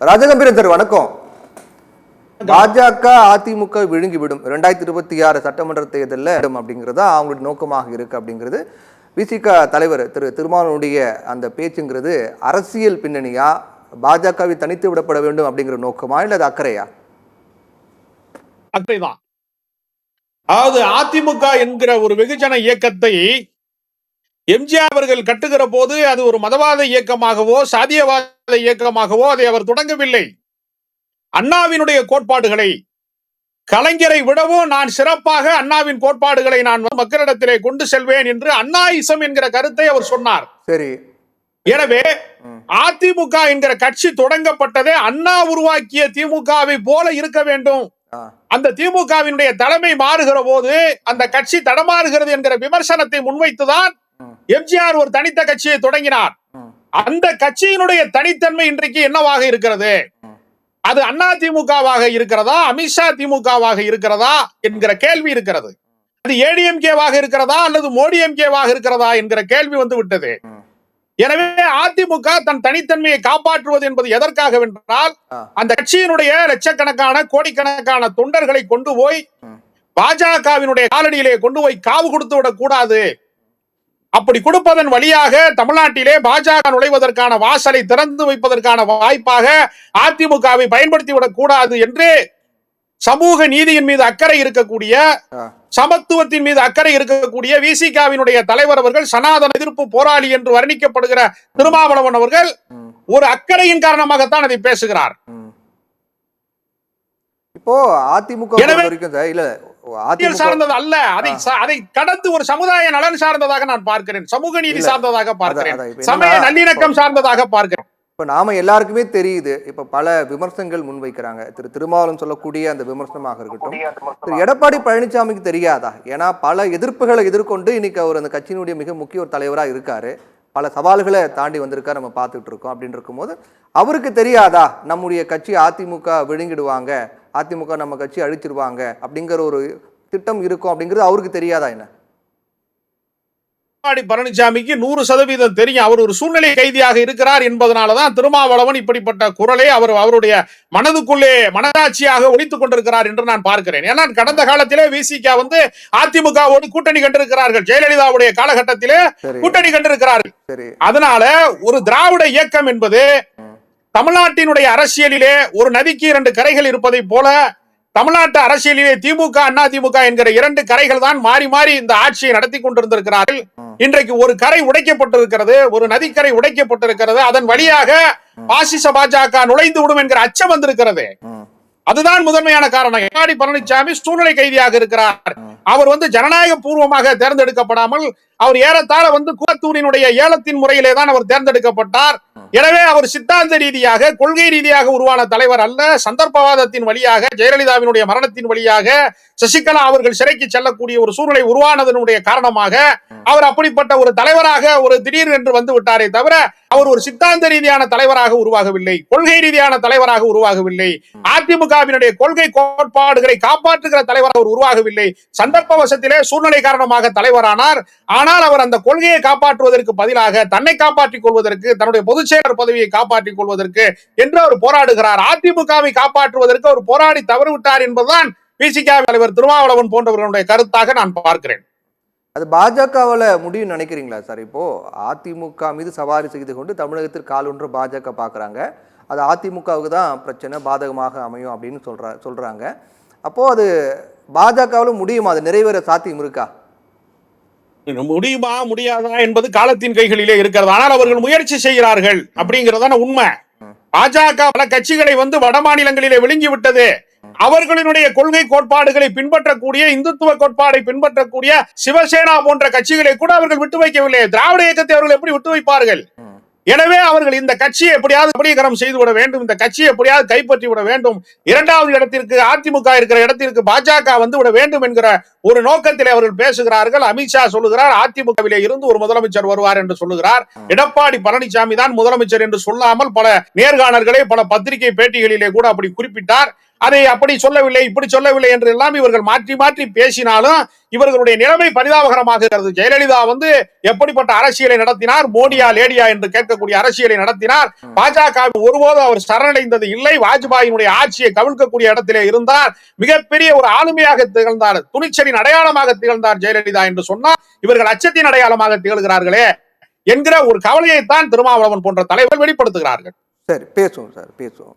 Rajagambhiran sir வணக்கம். பாஜக அதிமுக விழுங்கிவிடும் 2026 சட்டமன்ற தேர்தலில் அப்படிங்கிறதா அவங்களுடைய நோக்கமாக இருக்கு அப்படிங்கிறது விசிக தலைவர் திரு திருமாவளவனுடைய அந்த பேச்சுங்கிறது அரசியல் பின்னணியா, பாஜகவை தனித்து விடப்பட வேண்டும் அப்படிங்கிற நோக்கமா, இல்ல அது அக்கறையா? அக்கறைதான். அதாவது அதிமுக என்கிற ஒரு வெகுஜன இயக்கத்தை எம்ஜிஆர் அவர்கள் கட்டுகிற போது அது ஒரு மதவாத இயக்கமாகவோ சாதியவாத இயக்கமாகவோ அதை அவர் தொடங்கவில்லை. அண்ணாவினுடைய கோட்பாடுகளை, கலைஞரை விடவும் நான் சிறப்பாக அண்ணாவின் கோட்பாடுகளை நான் மக்களிடத்திலே கொண்டு செல்வேன் என்று அண்ணாயிசம் என்கிற கருத்தை அவர் சொன்னார். சரி. எனவே அதிமுக என்கிற கட்சி தொடங்கப்பட்டதே அண்ணா உருவாக்கிய திமுகவை போல இருக்க வேண்டும். அந்த திமுகவினுடைய தலைமை மாறுகிற போது அந்த கட்சி தடமாறுகிறது என்கிற விமர்சனத்தை முன்வைத்துதான் எம்ஜிஆர் ஒரு தனித்த கட்சியை தொடங்கினார். அந்த கட்சியினுடைய தனித்தன்மை இன்றைக்கு என்னவாக இருக்கிறது? அது அண்ணா திமுகவாக இருக்கிறதா, அமித்ஷா திமுகவாக இருக்கிறதா என்கிற கேள்வி இருக்கிறது. அது ஏடிஎம்கேவாக இருக்கிறதா அல்லது மோடிஎம்கேவாக இருக்கிறதா என்கிற கேள்வி வந்து விட்டது. எனவே அதிமுக தன் தனித்தன்மையை காப்பாற்றுவது என்பது எதற்காக வென்றால், அந்த கட்சியினுடைய லட்சக்கணக்கான கோடிக்கணக்கான தொண்டர்களை கொண்டு போய் பாஜகவினுடைய காலடியிலே கொண்டு போய் காவு கொடுத்து விடக் கூடாது. அப்படி கொடுப்பதன் வழியாக தமிழ்நாட்டிலே பாஜக நுழைவதற்கான வாசலை திறந்து வைப்பதற்கான வாய்ப்பாக அதிமுகவை பயன்படுத்தி விடக் கூடாது என்று சமூக நீதியின் மீது அக்கறை இருக்கக்கூடிய, சமத்துவத்தின் மீது அக்கறை இருக்கக்கூடிய விசிகாவினுடைய தலைவர் அவர்கள், சனாதன எதிர்ப்பு போராளி என்று வர்ணிக்கப்படுகிற திருமாவளவன் அவர்கள் ஒரு அக்கறையின் காரணமாகத்தான் அதை பேசுகிறார். இப்போ அதிமுக சார்ந்தது அல்ல, அதை கடந்து ஒரு சமுதாய நலன் சார்ந்ததாக நான் பார்க்கிறேன், சமூக நீதி சார்ந்ததாக பார்க்கிறேன், சமய நல்லிணக்கம் சார்ந்ததாக பார்க்கிறேன். இப்போ நாம எல்லாருக்குமே தெரியுது, இப்போ பல விமர்சனங்கள் முன்வைக்கிறாங்க. திருமாவளவன் சொல்லக்கூடிய அந்த விமர்சனமாக இருக்கட்டும், திரு எடப்பாடி பழனிசாமிக்கு தெரியாதா? ஏன்னா பல எதிர்ப்புகளை எதிர்கொண்டு இன்னைக்கு அவர் அந்த கட்சியினுடைய மிக முக்கிய ஒரு தலைவராக இருக்காரு, பல சவால்களை தாண்டி வந்திருக்காரு, நம்ம பார்த்துட்டு இருக்கோம். அப்படின்னு இருக்கும்போது அவருக்கு தெரியாதா நம்முடைய கட்சி அதிமுக விழுங்கிடுவாங்க, அதிமுக நம்ம கட்சி அழிச்சிருவாங்க அப்படிங்கிற ஒரு திட்டம் இருக்கும் அப்படிங்கிறது அவருக்கு தெரியாதா? என்ன எடப்பாடி பழனிசாமிக்கு 100% தெரியும். அவர் ஒரு சூழ்நிலை கைதியாக இருக்கிறார் என்பதனாலதான் திருமாவளவன் இப்படிப்பட்ட குரலை அவருடைய மனதுக்குள்ளே மனதாட்சியாக ஒழித்துக் கொண்டிருக்கிறார் என்று நான் பார்க்கிறேன். ஏன்னா கடந்த காலத்திலே விசிக வந்து அதிமுகவோடு கூட்டணி கண்டிருக்கிறார்கள், ஜெயலலிதாவுடைய காலகட்டத்திலே கூட்டணி கண்டிருக்கிறார்கள். அதனால ஒரு திராவிட இயக்கம் என்பது தமிழ்நாட்டினுடைய அரசியலிலே ஒரு நதிக்கு 2 கரைகள் இருப்பதை போல தமிழ்நாட்டு அரசியலிலே திமுக அண்ணா திமுக என்கிற 2 கரைகள் தான் மாறி மாறி இந்த ஆட்சியை நடத்தி கொண்டிருந்திருக்கிறார்கள். இன்றைக்கு ஒரு கரை உடைக்கப்பட்டிருக்கிறது, ஒரு நதிக்கரை உடைக்கப்பட்டிருக்கிறது. அதன் வழியாக பாசிச பாஜக நுழைந்து விடும் என்கிற அச்சம் வந்திருக்கிறது. அதுதான் முதன்மையான காரணம். எடப்பாடி பழனிசாமி சூழ்நிலை கைதியாக இருக்கிறார். அவர் வந்து ஜனநாயக பூர்வமாக தேர்ந்தெடுக்கப்படாமல் அவர் ஏறத்தாழ வந்து கூட்டத்தூரினுடைய ஏலத்தின் முறையிலே தான் அவர் தேர்ந்தெடுக்கப்பட்டார். எனவே அவர் சித்தாந்த ரீதியாக, கொள்கை ரீதியாக உருவான தலைவர் அல்ல. சந்தர்ப்பவாதத்தின் வழியாக, ஜெயலலிதாவினுடைய மரணத்தின் வழியாக சசிகலா அவர்கள் சிறைக்கு செல்லக்கூடிய ஒரு சூழ்நிலை உருவானதனுடைய காரணமாக அவர் அப்படிப்பட்ட ஒரு தலைவராக ஒரு திடீர் என்று வந்து விட்டாரே தவிர அவர் ஒரு சித்தாந்த ரீதியான தலைவராக உருவாகவில்லை, கொள்கை ரீதியான தலைவராக உருவாகவில்லை, அதிமுகவினுடைய கொள்கை கோட்பாடுகளை காப்பாற்றுகிற தலைவராக அவர் உருவாகவில்லை. சந்தர்ப்பவசத்திலே சூழ்நிலை காரணமாக தலைவரானார். ஆனால் அவர் அந்த கொள்கையை காப்பாற்றுவதற்கு பதிலாக தன்னை காப்பாற்றிக் கொள்வதற்கு, தன்னுடைய பொதுச் செயலர் பதவியை காப்பாற்றிக் கொள்வதற்கு என்று அவர் போராடுகிறார். அதிமுகவை காப்பாற்றுவதற்கு அவர் போராடி தவறிவிட்டார் என்பதுதான் விசிக தலைவர் திருமாவளவன் போன்றவர்களுடைய கருத்தாக நான் பார்க்கிறேன். அது பாஜகவில் முடியும் நினைக்கிறீங்களா சார்? இப்போ அதிமுக மீது சவாரி செய்து கொண்டு தமிழகத்தில் காலொன்று பாஜக பார்க்குறாங்க, அது அதிமுகவுக்கு தான் பிரச்சனை, பாதகமாக அமையும் அப்படின்னு சொல்றாங்க. அப்போ அது பாஜகவில் முடியுமா? அது நிறைவேற சாத்தியம் இருக்கா? முடியுமா முடியாதா என்பது காலத்தின் கைகளிலே இருக்கிறது. ஆனால் அவர்கள் முயற்சி செய்கிறார்கள் அப்படிங்கறதான உண்மை. பாஜக பல கட்சிகளை வந்து வட மாநிலங்களிலே விழுங்கி விட்டது. அவர்களினுடைய கொள்கை கோட்பாடுகளை பின்பற்றக்கூடிய, இந்துத்துவ கோட்பாடை பின்பற்றக்கூடிய சிவசேனா போன்ற கட்சிகளை கூட அவர்கள் விட்டு வைக்கவில்லை. திராவிட இயக்கத்தை அவர்கள் எப்படி விட்டு வைப்பார்கள்? எனவே அவர்கள் இந்த கட்சியை எப்படியாவது பரிகரம் செய்து விட வேண்டும், இந்த கட்சியை எப்படியாவது கைப்பற்றி விட வேண்டும், 2வது இடத்திற்கு அதிமுக இருக்கிற இடத்திற்கு பாஜக வந்து விட வேண்டும் என்கிற ஒரு நோக்கத்தில் அவர்கள் பேசுகிறார்கள். அமித்ஷா சொல்லுகிறார் அதிமுகவிலே இருந்து ஒரு முதலமைச்சர் வருவார் என்று சொல்லுகிறார். எடப்பாடி பழனிசாமி தான் முதலமைச்சர் என்று சொல்லாமல் பல நேர்காணல்களே, பல பத்திரிகை பேட்டிகளிலே கூட அப்படி குறிப்பிட்டார். அதை அப்படி சொல்லவில்லை இப்படி சொல்லவில்லை என்று எல்லாம் இவர்கள் மாற்றி மாற்றி பேசினாலும் இவர்களுடைய நிலைமை பரிதாபகரமாக இருக்கிறது. ஜெயலலிதா எப்படிப்பட்ட அரசியலை நடத்தினார், மோடியா லேடியா என்று கேட்கக்கூடிய அரசியலை நடத்தினார். பாஜக ஒருபோதும் அவர் சரணடைந்தது இல்லை. வாஜ்பாயினுடைய ஆட்சியை கவிழ்க்கக்கூடிய இடத்திலே இருந்தார். மிகப்பெரிய ஒரு ஆளுமையாக திகழ்ந்தார், துணிச்சலின் அடையாளமாக திகழ்ந்தார் ஜெயலலிதா என்று சொன்னால் இவர்கள் அச்சத்தின் அடையாளமாக திகழ்கிறார்களே என்கிற ஒரு கவலையைத்தான் திருமாவளவன் போன்ற தலைவர்கள் வெளிப்படுத்துகிறார்கள். சரி, பேசுவோம் சார், பேசுவோம்.